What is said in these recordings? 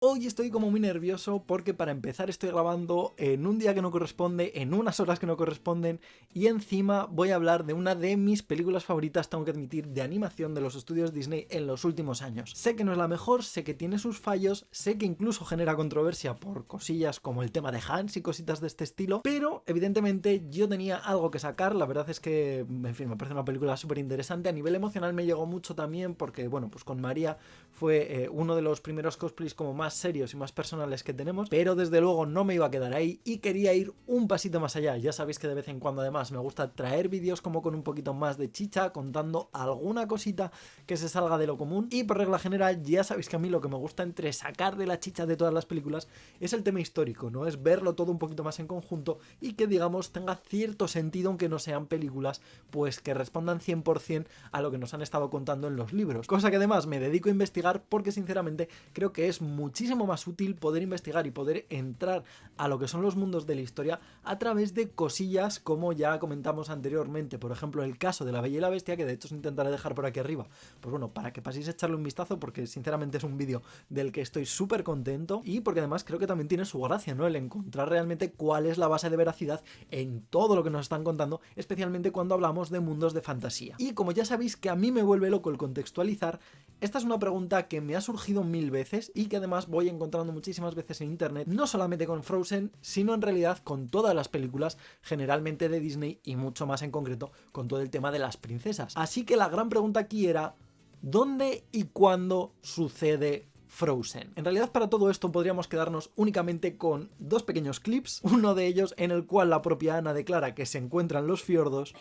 Hoy estoy como muy nervioso porque para empezar estoy grabando en un día que no corresponde, en unas horas que no corresponden y encima voy a hablar de una de mis películas favoritas, tengo que admitir, de animación de los estudios Disney en los últimos años. Sé que no es la mejor, sé que tiene sus fallos, sé que incluso genera controversia por cosillas como el tema de Hans y cositas de este estilo, pero evidentemente yo tenía algo que sacar. La verdad es que, en fin, me parece una película súper interesante. A nivel emocional me llegó mucho también porque, bueno, pues con María fue uno de los primeros cosplays como más serios y más personales que tenemos, pero desde luego no me iba a quedar ahí y quería ir un pasito más allá. Ya sabéis que de vez en cuando además me gusta traer vídeos como con un poquito más de chicha, contando alguna cosita que se salga de lo común, y por regla general ya sabéis que a mí lo que me gusta entre sacar de la chicha de todas las películas es el tema histórico, ¿no? Es verlo todo un poquito más en conjunto y que digamos tenga cierto sentido aunque no sean películas pues que respondan 100% a lo que nos han estado contando en los libros, cosa que además me dedico a investigar porque sinceramente creo que es muchísimo más útil poder investigar y poder entrar a lo que son los mundos de la historia a través de cosillas como ya comentamos anteriormente, por ejemplo el caso de La Bella y la Bestia, que de hecho os intentaré dejar por aquí arriba, pues bueno, para que paséis a echarle un vistazo porque sinceramente es un vídeo del que estoy súper contento y porque además creo que también tiene su gracia, ¿no? El encontrar realmente cuál es la base de veracidad en todo lo que nos están contando, especialmente cuando hablamos de mundos de fantasía. Y como ya sabéis que a mí me vuelve loco el contextualizar, esta es una pregunta que me ha surgido 1000 veces y que además voy encontrando muchísimas veces en internet, no solamente con Frozen, sino en realidad con todas las películas, generalmente de Disney y mucho más en concreto con todo el tema de las princesas. Así que la gran pregunta aquí era, ¿dónde y cuándo sucede Frozen? En realidad para todo esto podríamos quedarnos únicamente con dos pequeños clips, uno de ellos en el cual la propia Anna declara que se encuentran los fiordos.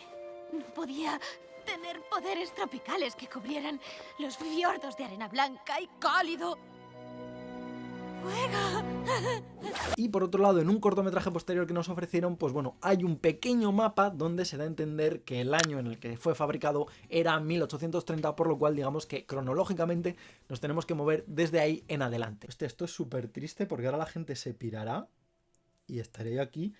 No podía tener poderes tropicales que cubrieran los fiordos de arena blanca y cálido. ¡Fuego! Y por otro lado, en un cortometraje posterior que nos ofrecieron, pues bueno, hay un pequeño mapa donde se da a entender que el año en el que fue fabricado era 1830, por lo cual digamos que cronológicamente nos tenemos que mover desde ahí en adelante. Esto es súper triste porque ahora la gente se pirará y estaré yo aquí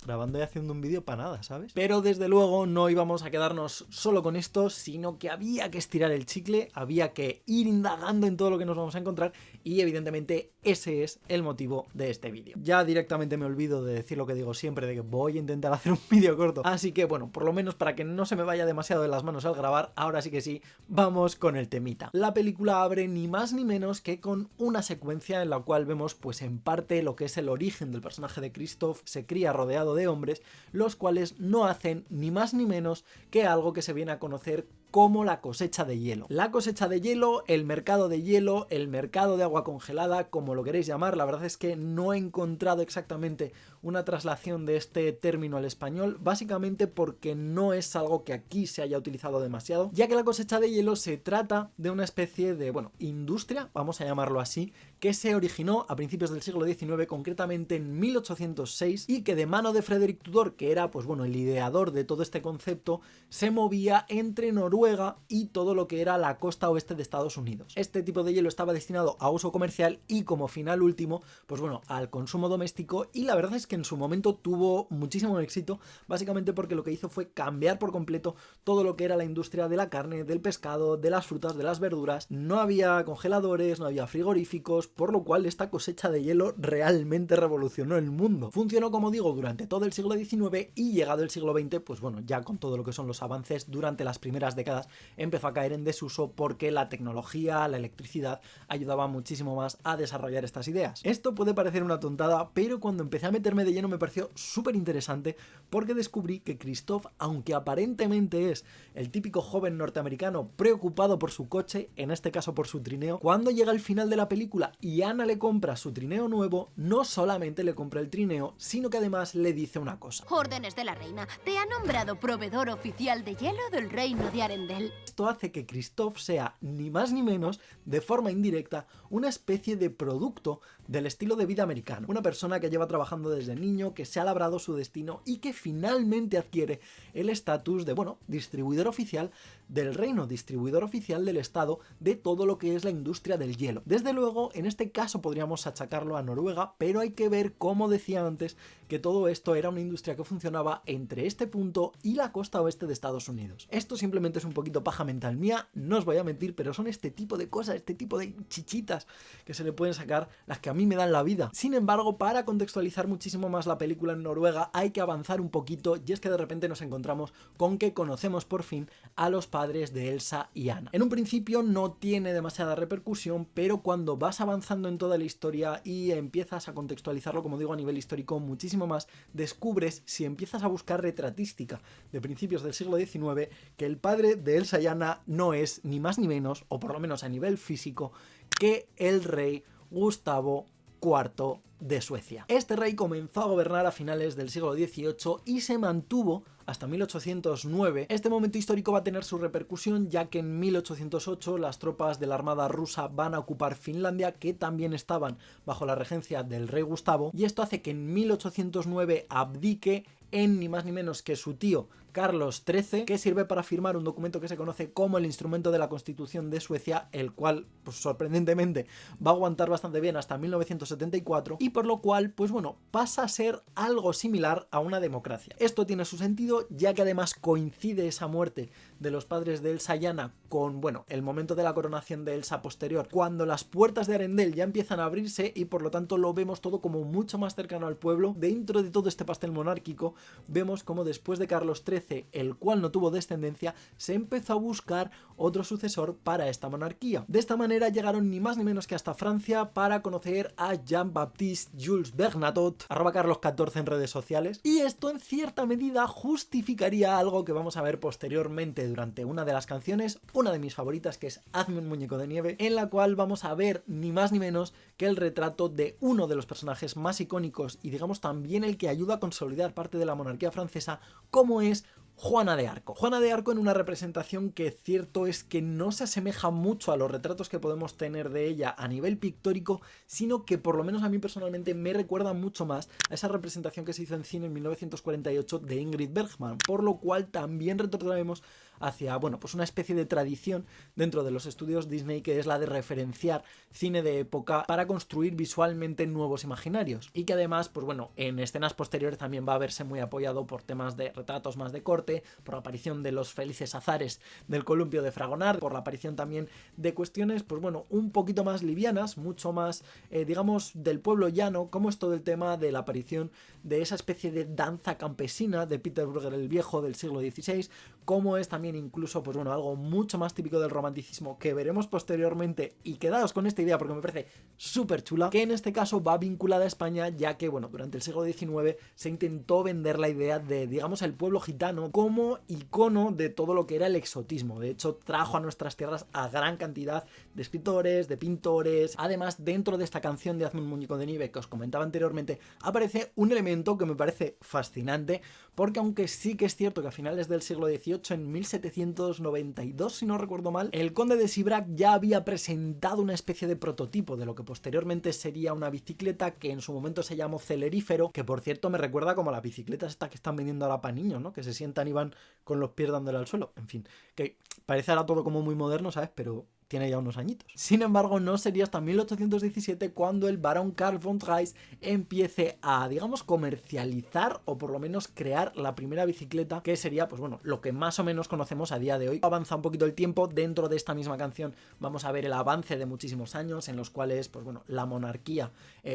grabando y haciendo un vídeo para nada, ¿sabes? Pero desde luego no íbamos a quedarnos solo con esto, sino que había que estirar el chicle, había que ir indagando en todo lo que nos vamos a encontrar y evidentemente ese es el motivo de este vídeo. Ya directamente me olvido de decir lo que digo siempre, de que voy a intentar hacer un vídeo corto, así que bueno, por lo menos para que no se me vaya demasiado de las manos al grabar, ahora sí que sí, vamos con el temita. La película abre ni más ni menos que con una secuencia en la cual vemos pues en parte lo que es el origen del personaje de Kristoff. Se cría rodeado de hombres, los cuales no hacen ni más ni menos que algo que se viene a conocer como la cosecha de hielo. La cosecha de hielo, el mercado de hielo, el mercado de agua congelada, como lo queréis llamar. La verdad es que no he encontrado exactamente una traslación de este término al español, básicamente porque no es algo que aquí se haya utilizado demasiado, ya que la cosecha de hielo se trata de una especie de, bueno, industria, vamos a llamarlo así, que se originó a principios del siglo XIX, concretamente en 1806, y que de mano de Frederick Tudor, que era, pues bueno, el ideador de todo este concepto, se movía entre Noruega y todo lo que era la costa oeste de Estados Unidos. Este tipo de hielo estaba destinado a uso comercial y como final último, pues bueno, al consumo doméstico, y la verdad es que en su momento tuvo muchísimo éxito, básicamente porque lo que hizo fue cambiar por completo todo lo que era la industria de la carne, del pescado, de las frutas, de las verduras. No había congeladores, no había frigoríficos, por lo cual esta cosecha de hielo realmente revolucionó el mundo. Funcionó, como digo, durante todo el siglo XIX y llegado el siglo XX, pues bueno, ya con todo lo que son los avances durante las primeras décadas empezó a caer en desuso porque la tecnología, la electricidad ayudaba muchísimo más a desarrollar estas ideas. Esto puede parecer una tontada, pero cuando empecé a meterme de lleno me pareció súper interesante porque descubrí que Kristoff, aunque aparentemente es el típico joven norteamericano preocupado por su coche, en este caso por su trineo, cuando llega el final de la película y Anna le compra su trineo nuevo, no solamente le compra el trineo, sino que además le dice una cosa. Órdenes de la reina. Te ha nombrado proveedor oficial de hielo del reino de Arendelle. Esto hace que Kristoff sea, ni más ni menos, de forma indirecta, una especie de producto del estilo de vida americano. Una persona que lleva trabajando desde niño, que se ha labrado su destino y que finalmente adquiere el estatus de, bueno, distribuidor oficial del reino, distribuidor oficial del estado de todo lo que es la industria del hielo. Desde luego, en este caso podríamos achacarlo a Noruega, pero hay que ver, como decía antes, que todo esto era una industria que funcionaba entre este punto y la costa oeste de Estados Unidos. Esto simplemente es un poquito paja mental mía, no os voy a mentir, pero son este tipo de cosas, este tipo de chichitas que se le pueden sacar, las que a mí me dan la vida. Sin embargo, para contextualizar muchísimo más la película en Noruega hay que avanzar un poquito, y es que de repente nos encontramos con que conocemos por fin a los padres de Elsa y Anna. En un principio no tiene demasiada repercusión, pero cuando vas avanzando en toda la historia y empiezas a contextualizarlo, como digo, a nivel histórico muchísimo más, descubres, si empiezas a buscar retratística de principios del siglo XIX, que el padre de Elsa y Anna no es ni más ni menos, o por lo menos a nivel físico, que el rey Gustavo IV de Suecia. Este rey comenzó a gobernar a finales del siglo XVIII y se mantuvo hasta 1809. Este momento histórico va a tener su repercusión, ya que en 1808 las tropas de la armada rusa van a ocupar Finlandia, que también estaban bajo la regencia del rey Gustavo, y esto hace que en 1809 abdique en ni más ni menos que su tío Carlos XIII, que sirve para firmar un documento que se conoce como el Instrumento de la Constitución de Suecia, el cual, pues sorprendentemente, va a aguantar bastante bien hasta 1974, y por lo cual, pues bueno, pasa a ser algo similar a una democracia. Esto tiene su sentido, ya que además coincide esa muerte de los padres de Elsa y Anna con, bueno, el momento de la coronación de Elsa posterior, cuando las puertas de Arendelle ya empiezan a abrirse y por lo tanto lo vemos todo como mucho más cercano al pueblo. Dentro de todo este pastel monárquico, vemos como después de Carlos XIII, el cual no tuvo descendencia, se empezó a buscar otro sucesor para esta monarquía. De esta manera llegaron ni más ni menos que hasta Francia para conocer a Jean-Baptiste Jules Bernadotte, @Carlos XIV en redes sociales, y esto en cierta medida justificaría algo que vamos a ver posteriormente durante una de las canciones, una de mis favoritas, que es Hazme un muñeco de nieve, en la cual vamos a ver ni más ni menos que el retrato de uno de los personajes más icónicos y digamos también el que ayuda a consolidar parte de la monarquía francesa, como es Juana de Arco. Juana de Arco en una representación que cierto es que no se asemeja mucho a los retratos que podemos tener de ella a nivel pictórico, sino que por lo menos a mí personalmente me recuerda mucho más a esa representación que se hizo en cine en 1948 de Ingrid Bergman, por lo cual también retrotraemos hacia, bueno, pues una especie de tradición dentro de los estudios Disney, que es la de referenciar cine de época para construir visualmente nuevos imaginarios, y que además, pues bueno, en escenas posteriores también va a verse muy apoyado por temas de retratos más de corte, por la aparición de los felices azares del columpio de Fragonard, por la aparición también de cuestiones, pues bueno, un poquito más livianas, mucho más, digamos, del pueblo llano, como es todo el tema de la aparición de esa especie de danza campesina de Peter Bruegel el Viejo del siglo XVI, como es también incluso, pues bueno, algo mucho más típico del romanticismo que veremos posteriormente, y quedaos con esta idea porque me parece súper chula, que en este caso va vinculada a España, ya que, bueno, durante el siglo XIX se intentó vender la idea de, digamos, el pueblo gitano como icono de todo lo que era el exotismo. De hecho, trajo a nuestras tierras a gran cantidad de escritores, de pintores. Además, dentro de esta canción de Hazme un muñeco de nieve que os comentaba anteriormente, aparece un elemento que me parece fascinante, porque aunque sí que es cierto que a finales del siglo XVIII, en 1792, si no recuerdo mal, el conde de Sibrac ya había presentado una especie de prototipo de lo que posteriormente sería una bicicleta que en su momento se llamó Celerífero, que por cierto me recuerda como a las bicicletas estas que están vendiendo ahora para niños, ¿no? Que se sientan y van con los pies dándole al suelo. En fin, que parece ahora todo como muy moderno, ¿sabes? Pero tiene ya unos añitos. Sin embargo, no sería hasta 1817 cuando el barón Karl von Drais empiece a, digamos, comercializar o por lo menos crear la primera bicicleta, que sería, pues bueno, lo que más o menos conocemos a día de hoy. Avanza un poquito el tiempo, dentro de esta misma canción vamos a ver el avance de muchísimos años en los cuales, pues bueno, la monarquía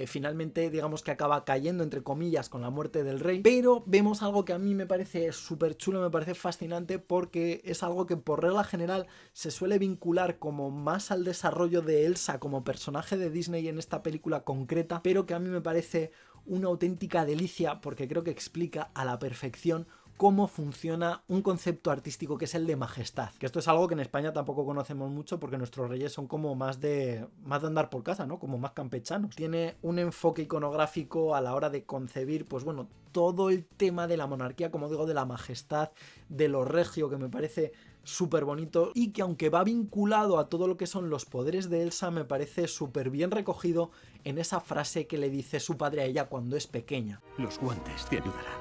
finalmente, digamos que acaba cayendo, entre comillas, con la muerte del rey, pero vemos algo que a mí me parece súper chulo, me parece fascinante, porque es algo que por regla general se suele vincular como más al desarrollo de Elsa como personaje de Disney en esta película concreta, pero que a mí me parece una auténtica delicia porque creo que explica a la perfección cómo funciona un concepto artístico que es el de majestad, que esto es algo que en España tampoco conocemos mucho porque nuestros reyes son como más de andar por casa, ¿no? Como más campechanos. Tiene un enfoque iconográfico a la hora de concebir, pues bueno, todo el tema de la monarquía, como digo, de la majestad, de lo regio, que me parece súper bonito, y que aunque va vinculado a todo lo que son los poderes de Elsa, me parece súper bien recogido en esa frase que le dice su padre a ella cuando es pequeña. Los guantes te ayudarán.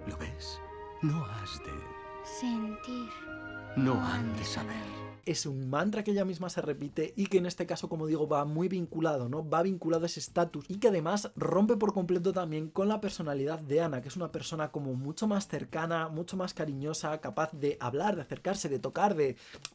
¿Lo ves? No has de... Sentir. No han de saber. es un mantra que ella misma se repite y que en este caso, como digo, va muy vinculado, ¿no? Va vinculado a ese estatus y que además rompe por completo también con la personalidad de Anna, que es una persona como mucho más cercana, mucho más cariñosa, capaz de hablar, de acercarse, de tocar,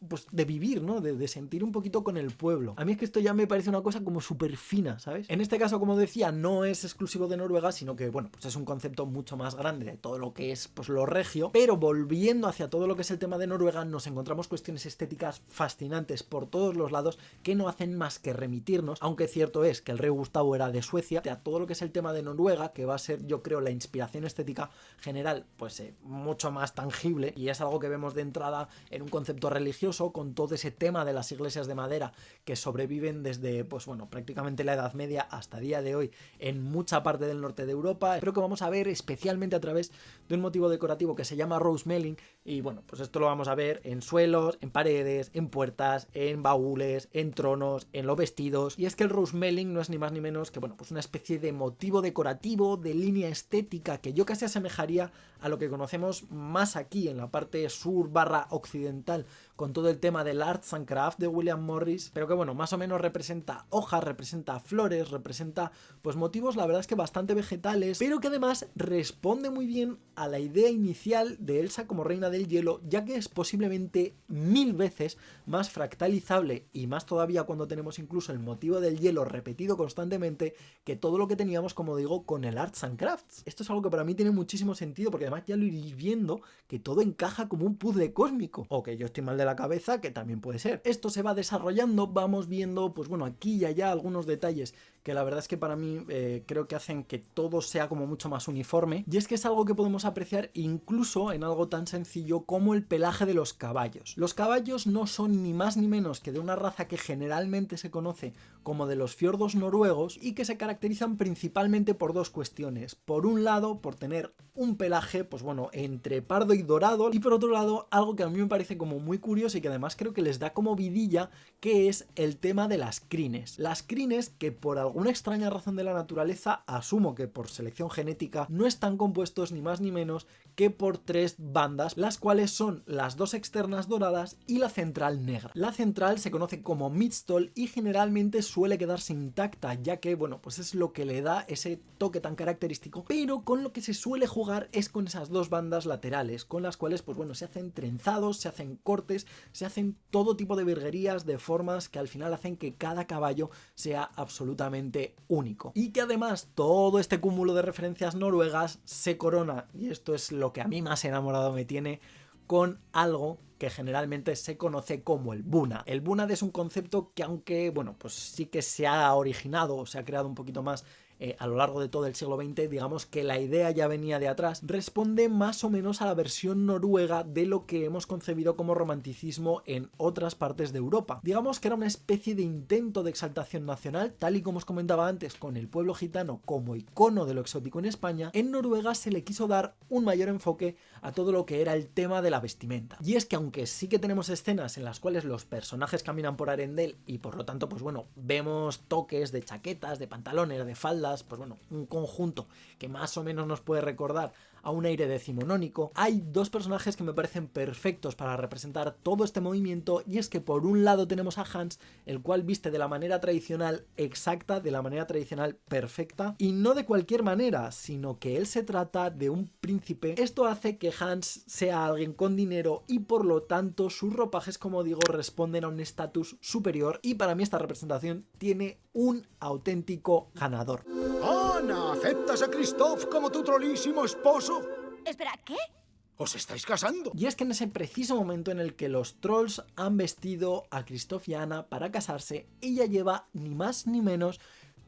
pues, de vivir, ¿no? De sentir un poquito con el pueblo. A mí es que esto ya me parece una cosa como súper fina, ¿sabes? En este caso, como decía, no es exclusivo de Noruega, sino que, bueno, pues es un concepto mucho más grande de todo lo que es, pues, lo regio, pero volviendo hacia todo lo que es el tema de Noruega, nos encontramos cuestiones estéticas fascinantes por todos los lados que no hacen más que remitirnos, aunque cierto es que el rey Gustavo era de Suecia, a todo lo que es el tema de Noruega, que va a ser, yo creo, la inspiración estética general, pues mucho más tangible, y es algo que vemos de entrada en un concepto religioso, con todo ese tema de las iglesias de madera que sobreviven desde, pues bueno, prácticamente la Edad Media hasta día de hoy en mucha parte del norte de Europa. Creo que vamos a ver especialmente a través de un motivo decorativo que se llama rosemelling, y bueno, pues esto lo vamos a ver en suelos, en paredes, en puertas, en baúles, en tronos, en los vestidos. Y es que el rosemelling no es ni más ni menos que, bueno, pues una especie de motivo decorativo, de línea estética que yo casi asemejaría a lo que conocemos más aquí en la parte sur / occidental, con todo el tema del Arts and Crafts de William Morris, pero que bueno, más o menos representa hojas, representa flores, representa pues motivos, la verdad es que bastante vegetales, pero que además responde muy bien a la idea inicial de Elsa como reina del hielo, ya que es posiblemente 1000 veces más fractalizable, y más todavía cuando tenemos incluso el motivo del hielo repetido constantemente, que todo lo que teníamos, como digo, con el Arts and Crafts. Esto es algo que para mí tiene muchísimo sentido, porque además ya lo iréis viendo que todo encaja como un puzzle cósmico, o que yo estoy mal de la cabeza, que también puede ser. Esto se va desarrollando, vamos viendo, pues bueno, aquí y allá algunos detalles que la verdad es que para mí creo que hacen que todo sea como mucho más uniforme, y es que es algo que podemos apreciar incluso en algo tan sencillo como el pelaje de los caballos. Los caballos no son ni más ni menos que de una raza que generalmente se conoce como de los fiordos noruegos, y que se caracterizan principalmente por dos cuestiones. Por un lado, por tener un pelaje, pues bueno, entre pardo y dorado, y por otro lado, algo que a mí me parece como muy curioso y que además creo que les da como vidilla, que es el tema de las crines. Las crines que por alguna extraña razón de la naturaleza, asumo que por selección genética, no están compuestos ni más ni menos que por 3 bandas, las cuales son las 2 externas doradas y la central negra. La central se conoce como midstall y generalmente suele quedarse intacta, ya que, bueno, pues es lo que le da ese toque tan característico, pero con lo que se suele jugar es con esas 2 bandas laterales, con las cuales, pues bueno, se hacen trenzados, se hacen cortes, se hacen todo tipo de virguerías, de formas que al final hacen que cada caballo sea absolutamente único. Y que además todo este cúmulo de referencias noruegas se corona, y esto es lo que a mí más enamorado me tiene, con algo que generalmente se conoce como el bunad. El bunad es un concepto que, aunque, bueno, pues sí que se ha originado o se ha creado un poquito más a lo largo de todo el siglo XX, digamos que la idea ya venía de atrás, responde más o menos a la versión noruega de lo que hemos concebido como romanticismo en otras partes de Europa. Digamos que era una especie de intento de exaltación nacional, tal y como os comentaba antes, con el pueblo gitano como icono de lo exótico en España. En Noruega se le quiso dar un mayor enfoque a todo lo que era el tema de la vestimenta. Y es que aunque sí que tenemos escenas en las cuales los personajes caminan por Arendelle y por lo tanto, pues bueno, vemos toques de chaquetas, de pantalones, de faldas, pues bueno, un conjunto que más o menos nos puede recordar a un aire decimonónico, hay 2 personajes que me parecen perfectos para representar todo este movimiento, y es que por un lado tenemos a Hans, el cual viste de la manera tradicional exacta, de la manera tradicional perfecta, y no de cualquier manera, sino que él se trata de un príncipe. Esto hace que Hans sea alguien con dinero y por lo tanto sus ropajes, como digo, responden a un estatus superior, y para mí esta representación tiene un auténtico ganador. ¡Ana! ¿Aceptas a Kristoff como tu trolísimo esposo? Espera, ¿qué? ¿Os estáis casando? Y es que en ese preciso momento en el que los trolls han vestido a Kristoff y a Anna para casarse, ella lleva ni más ni menos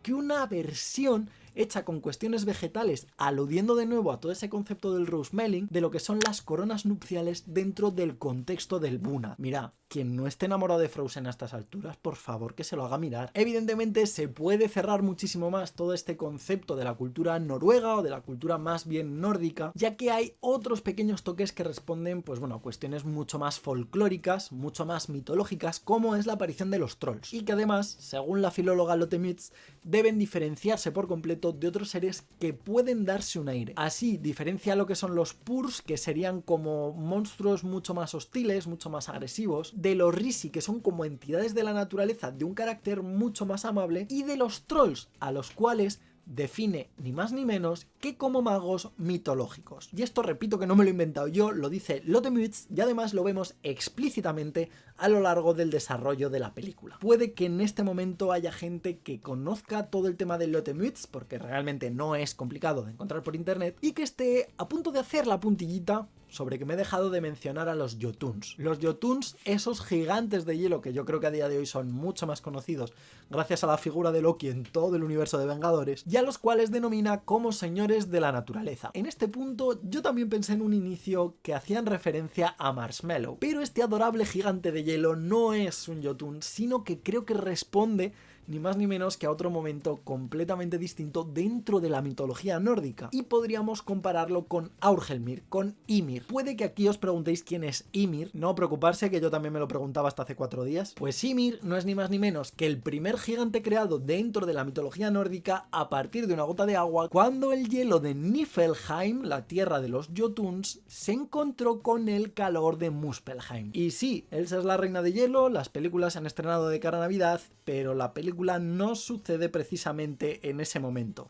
que una versión hecha con cuestiones vegetales, aludiendo de nuevo a todo ese concepto del rosemelling, de lo que son las coronas nupciales dentro del contexto del bunad. Mira, quien no esté enamorado de Frozen a estas alturas, por favor que se lo haga mirar. Evidentemente se puede cerrar muchísimo más todo este concepto de la cultura noruega o de la cultura más bien nórdica, ya que hay otros pequeños toques que responden, pues bueno, a cuestiones mucho más folclóricas, mucho más mitológicas, como es la aparición de los trolls, y que además, según la filóloga Lotte Mitz, deben diferenciarse por completo de otros seres que pueden darse un aire. Así diferencia lo que son los purs, que serían como monstruos mucho más hostiles, mucho más agresivos, de los Rishi, que son como entidades de la naturaleza de un carácter mucho más amable, y de los trolls, a los cuales define ni más ni menos que como magos mitológicos. Y esto, repito, que no me lo he inventado yo, lo dice Lotte Münz, y además lo vemos explícitamente a lo largo del desarrollo de la película. Puede que en este momento haya gente que conozca todo el tema de Lotte Münz, porque realmente no es complicado de encontrar por internet, y que esté a punto de hacer la puntillita sobre que me he dejado de mencionar a los Jotuns. Los Jotuns, esos gigantes de hielo que yo creo que a día de hoy son mucho más conocidos gracias a la figura de Loki en todo el universo de Vengadores, y a los cuales denomina como señores de la naturaleza. En este punto yo también pensé en un inicio que hacían referencia a Marshmallow, pero este adorable gigante de hielo no es un Jotun, sino que creo que responde ni más ni menos que a otro momento completamente distinto dentro de la mitología nórdica, y podríamos compararlo con Aurgelmir, con Ymir. Puede que aquí os preguntéis quién es Ymir, no preocuparse que yo también me lo preguntaba hasta hace 4 días. Pues Ymir no es ni más ni menos que el primer gigante creado dentro de la mitología nórdica a partir de una gota de agua, cuando el hielo de Niflheim, la tierra de los Jotuns, se encontró con el calor de Muspelheim. Y sí, Elsa es la reina de hielo, las películas se han estrenado de cara a Navidad, pero la película no sucede precisamente en ese momento.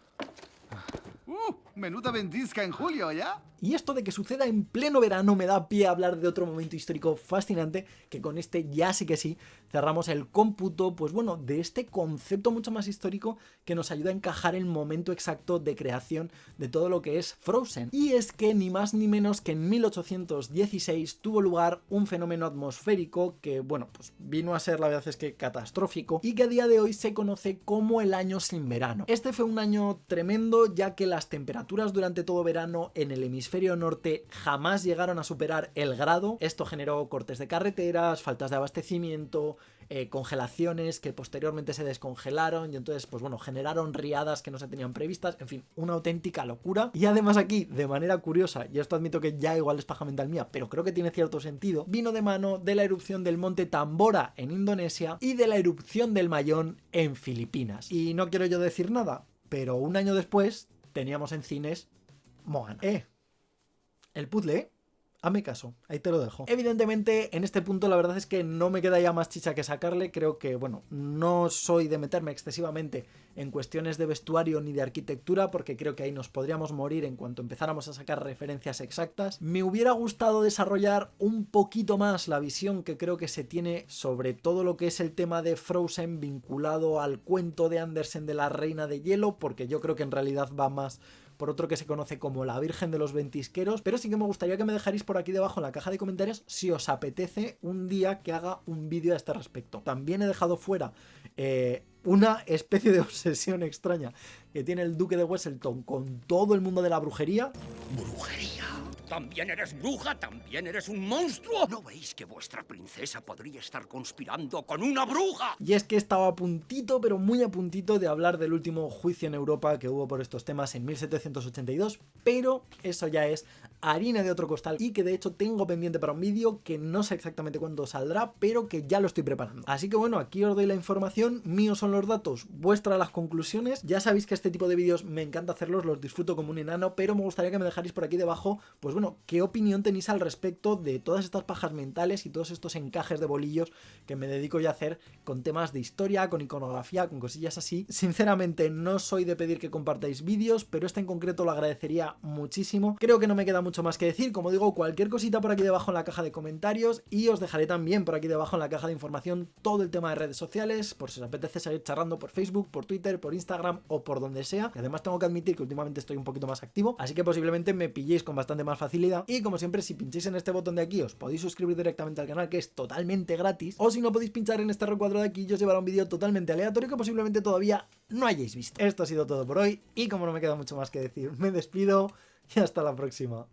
Menuda ventisca en julio, ¿ya? Y esto de que suceda en pleno verano me da pie a hablar de otro momento histórico fascinante, que con este ya sí que sí cerramos el cómputo, pues bueno, de este concepto mucho más histórico que nos ayuda a encajar el momento exacto de creación de todo lo que es Frozen. Y es que ni más ni menos que en 1816 tuvo lugar un fenómeno atmosférico que, bueno, pues vino a ser, la verdad es que catastrófico, y que a día de hoy se conoce como el año sin verano. Este fue un año tremendo, ya que las temperaturas durante todo verano en el hemisferio norte jamás llegaron a superar el grado. Esto generó cortes de carreteras, faltas de abastecimiento, congelaciones que posteriormente se descongelaron, y entonces pues bueno, generaron riadas que no se tenían previstas, en fin, una auténtica locura. Y además aquí, de manera curiosa, y esto admito que ya igual es paja mental mía, pero creo que tiene cierto sentido, vino de mano de la erupción del monte Tambora en Indonesia y de la erupción del Mayón en Filipinas. Y no quiero yo decir nada, pero un año después teníamos en cines Moana. El puzzle, hazme caso, ahí te lo dejo. Evidentemente, en este punto la verdad es que no me queda ya más chicha que sacarle. Creo que, bueno, no soy de meterme excesivamente en cuestiones de vestuario ni de arquitectura, porque creo que ahí nos podríamos morir en cuanto empezáramos a sacar referencias exactas. Me hubiera gustado desarrollar un poquito más la visión que creo que se tiene sobre todo lo que es el tema de Frozen vinculado al cuento de Andersen de la Reina de Hielo, porque yo creo que en realidad va más por otro que se conoce como la Virgen de los Ventisqueros, pero sí que me gustaría que me dejarais por aquí debajo en la caja de comentarios si os apetece un día que haga un vídeo a este respecto. También he dejado fuera una especie de obsesión extraña que tiene el Duque de Weselton con todo el mundo de la brujería. ¿Brujería? ¿También eres bruja? ¿También eres un monstruo? ¿No veis que vuestra princesa podría estar conspirando con una bruja? Y es que estaba a puntito, pero muy a puntito de hablar del último juicio en Europa que hubo por estos temas en 1782, pero eso ya es harina de otro costal, y que de hecho tengo pendiente para un vídeo que no sé exactamente cuándo saldrá, pero que ya lo estoy preparando. Así que bueno, aquí os doy la información, míos son los datos, vuestras las conclusiones. Ya sabéis que este tipo de vídeos me encanta hacerlos, los disfruto como un enano, pero me gustaría que me dejarais por aquí debajo, pues bueno, qué opinión tenéis al respecto de todas estas pajas mentales y todos estos encajes de bolillos que me dedico yo a hacer con temas de historia, con iconografía, con cosillas así. Sinceramente no soy de pedir que compartáis vídeos, pero este en concreto lo agradecería muchísimo. Creo que no me queda mucho más que decir, como digo, cualquier cosita por aquí debajo en la caja de comentarios, y os dejaré también por aquí debajo en la caja de información todo el tema de redes sociales, por si os apetece seguir charlando por Facebook, por Twitter, por Instagram o por donde sea. Y además tengo que admitir que últimamente estoy un poquito más activo, así que posiblemente me pilléis con bastante más facilidad. Y como siempre, si pincháis en este botón de aquí os podéis suscribir directamente al canal, que es totalmente gratis, o si no, podéis pinchar en este recuadro de aquí y os llevará un vídeo totalmente aleatorio que posiblemente todavía no hayáis visto. Esto ha sido todo por hoy, y como no me queda mucho más que decir, me despido y hasta la próxima.